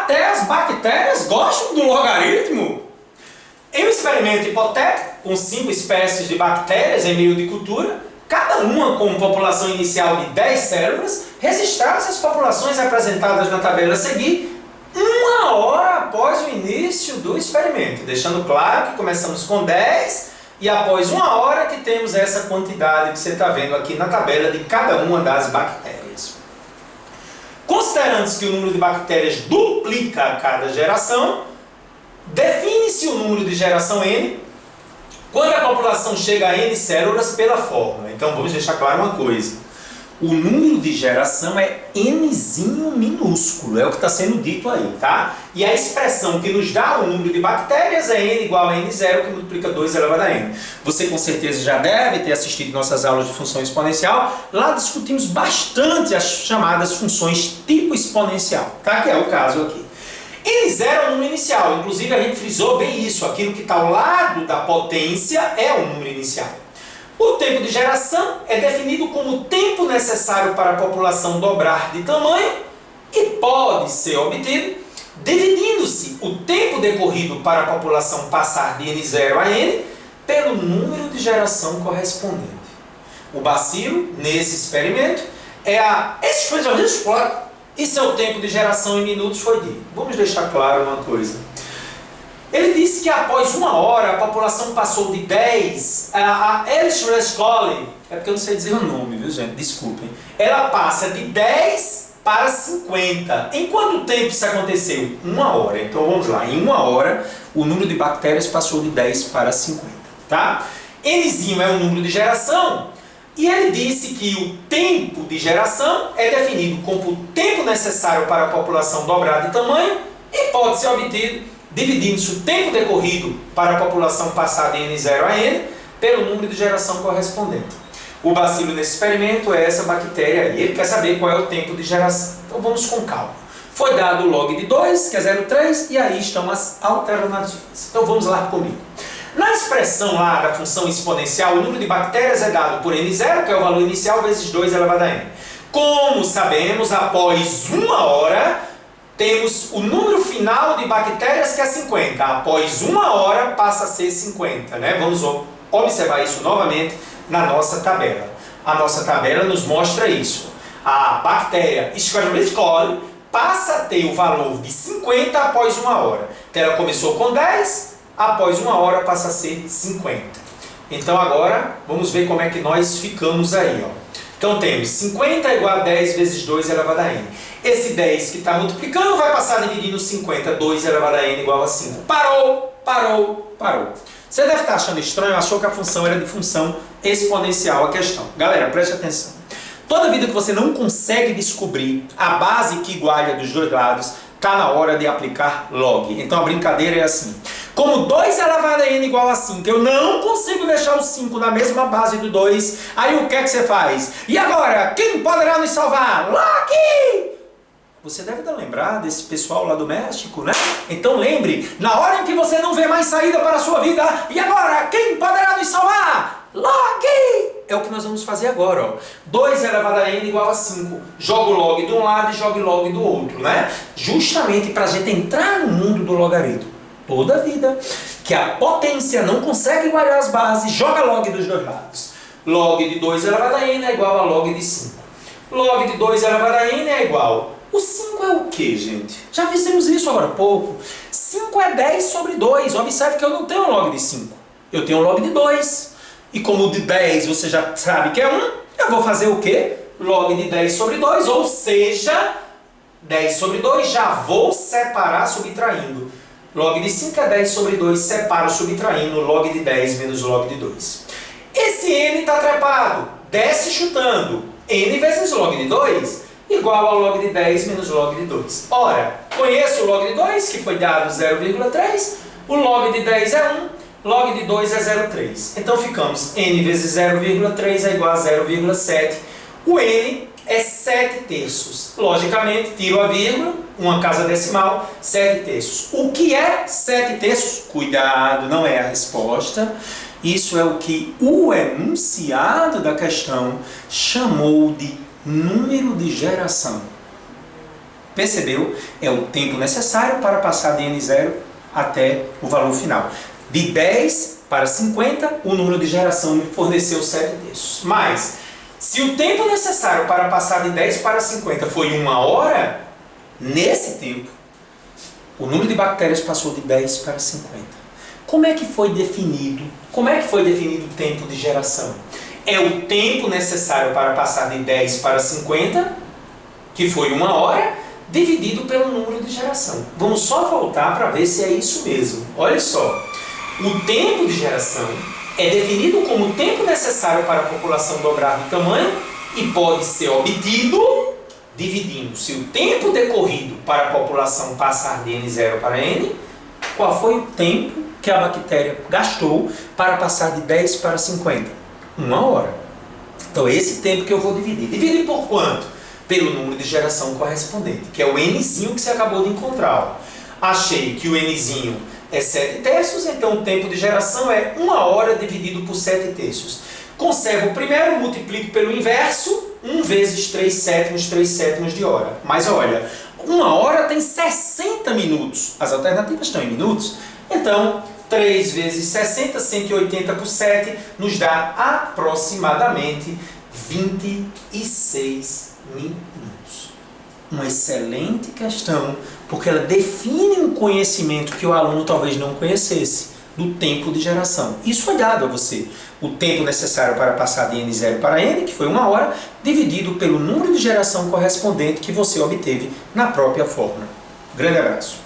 Até as bactérias gostam do logaritmo. Em um experimento hipotético, com 5 espécies de bactérias em meio de cultura, cada uma com população inicial de 10 células, registraram as populações apresentadas na tabela a seguir, 1 hora após o início do experimento, deixando claro que começamos com 10 e após 1 hora que temos essa quantidade que você está vendo aqui na tabela de cada uma das bactérias. Considerando-se que o número de bactérias duplica a cada geração, define-se o número de geração N quando a população chega a N células pela fórmula. Então vamos deixar claro uma coisa. O número de geração é Nzinho minúsculo, é o que está sendo dito aí, tá? E a expressão que nos dá o número de bactérias é N igual a N0, que multiplica 2 elevado a N. Você com certeza já deve ter assistido nossas aulas de função exponencial. Lá discutimos bastante as chamadas funções tipo exponencial, tá? Que é o caso aqui. N0 é o número inicial, inclusive a gente frisou bem isso, aquilo que está ao lado da potência é o número inicial. O tempo de geração é definido como o tempo necessário para a população dobrar de tamanho e pode ser obtido dividindo-se o tempo decorrido para a população passar de N0 a N pelo número de geração correspondente. O bacilo, nesse experimento, é a expressão e seu tempo de geração em minutos foi de. Vamos deixar claro uma coisa. Ele disse que após 1 hora a população passou de 10, a Elizabeth Colley, é porque eu não sei dizer o nome, viu gente, desculpem. Ela passa de 10 para 50. Em quanto tempo isso aconteceu? 1 hora. Então vamos lá, em 1 hora o número de bactérias passou de 10 para 50, tá? Nzinho é o número de geração e ele disse que o tempo de geração é definido como o tempo necessário para a população dobrar de tamanho e pode ser obtido dividindo-se o tempo decorrido para a população passar de N0 a N pelo número de geração correspondente. O bacilo nesse experimento é essa bactéria aí. Ele quer saber qual é o tempo de geração. Então vamos com calma. Foi dado o log de 2, que é 0,3, e aí estão as alternativas. Então vamos lá comigo. Na expressão lá da função exponencial, o número de bactérias é dado por N0, que é o valor inicial, vezes 2 elevado a N. Como sabemos, após 1 hora, temos o número final de bactérias que é 50. Após 1 hora passa a ser 50. Né? Vamos observar isso novamente na nossa tabela. A nossa tabela nos mostra isso. A bactéria Escherichia coli passa a ter o valor de 50 após 1 hora. Então ela começou com 10, após 1 hora passa a ser 50. Então agora vamos ver como é que nós ficamos aí. Ó. Então temos 50 igual a 10 vezes 2 elevado a N. Esse 10 que está multiplicando vai passar dividindo 50, 2 elevado a N igual a 5. Parou, parou, parou. Você deve estar achando estranho, achou que a função era de função exponencial a questão. Galera, preste atenção. Toda vida que você não consegue descobrir a base que iguala dos dois lados, está na hora de aplicar log. Então a brincadeira é assim. Como 2 elevado a N igual a 5, eu não consigo deixar o 5 na mesma base do 2, aí o que é que você faz? E agora, quem poderá nos salvar? Log! Você deve lembrar desse pessoal lá do México, né? Então lembre, na hora em que você não vê mais saída para a sua vida, e agora, quem poderá nos salvar? Log! É o que nós vamos fazer agora, ó. 2 elevado a N igual a 5. Jogo log de um lado e jogo log do outro, né? Justamente para a gente entrar no mundo do logaritmo. Toda vida que a potência não consegue igualar as bases, joga log dos dois lados. Log de 2 elevado a N é igual a log de 5. Log de 2 elevado a N é igual. O 5 é o que, gente? Já fizemos isso agora há pouco. 5 é 10 sobre 2. Observe que eu não tenho um log de 5. Eu tenho um log de 2. E como o de 10 você já sabe que é 1, eu vou fazer o quê? Log de 10 sobre 2. Ou seja, 10 sobre 2 já vou separar subtraindo. Log de 5 é 10 sobre 2, separo subtraindo log de 10 menos log de 2. Esse N está trepado, desce chutando. N vezes log de 2 igual ao log de 10 menos log de 2. Ora, conheço o log de 2, que foi dado 0,3. O log de 10 é 1, log de 2 é 0,3. Então ficamos N vezes 0,3 é igual a 0,7. O N é 7 terços. Logicamente, tiro a vírgula, uma casa decimal, 7 terços. O que é 7 terços? Cuidado, não é a resposta. Isso é o que o enunciado da questão chamou de número de geração. percebeu? É o tempo necessário para passar de n0 até o valor final. De 10 para 50, o número de geração me forneceu 7 terços. Mas, se o tempo necessário para passar de 10 para 50 foi 1 hora, nesse tempo, o número de bactérias passou de 10 para 50. Como é que foi definido? Como é que foi definido o tempo de geração? É o tempo necessário para passar de 10 para 50, que foi 1 hora, dividido pelo número de geração. Vamos só voltar para ver se é isso mesmo. Olha só, o tempo de geração é definido como o tempo necessário para a população dobrar de tamanho e pode ser obtido dividindo-se o tempo decorrido para a população passar de N0 para N, qual foi o tempo que a bactéria gastou para passar de 10 para 50? 1 hora. Então, esse tempo que eu vou dividir. Dividir por quanto? Pelo número de geração correspondente, que é o Nzinho que você acabou de encontrar. Achei que o Nzinho é 7 terços, então o tempo de geração é 1 hora dividido por 7 terços. Conservo o primeiro, multiplico pelo inverso, 1 vezes 3 sétimos de hora. Mas olha, 1 hora tem 60 minutos. As alternativas estão em minutos. Então, 3 vezes 60, 180 por 7, nos dá aproximadamente 26 minutos. Uma excelente questão, porque ela define um conhecimento que o aluno talvez não conhecesse, do tempo de geração. Isso foi dado a você. O tempo necessário para passar de N0 para N, que foi 1 hora, dividido pelo número de geração correspondente que você obteve na própria fórmula. Grande abraço.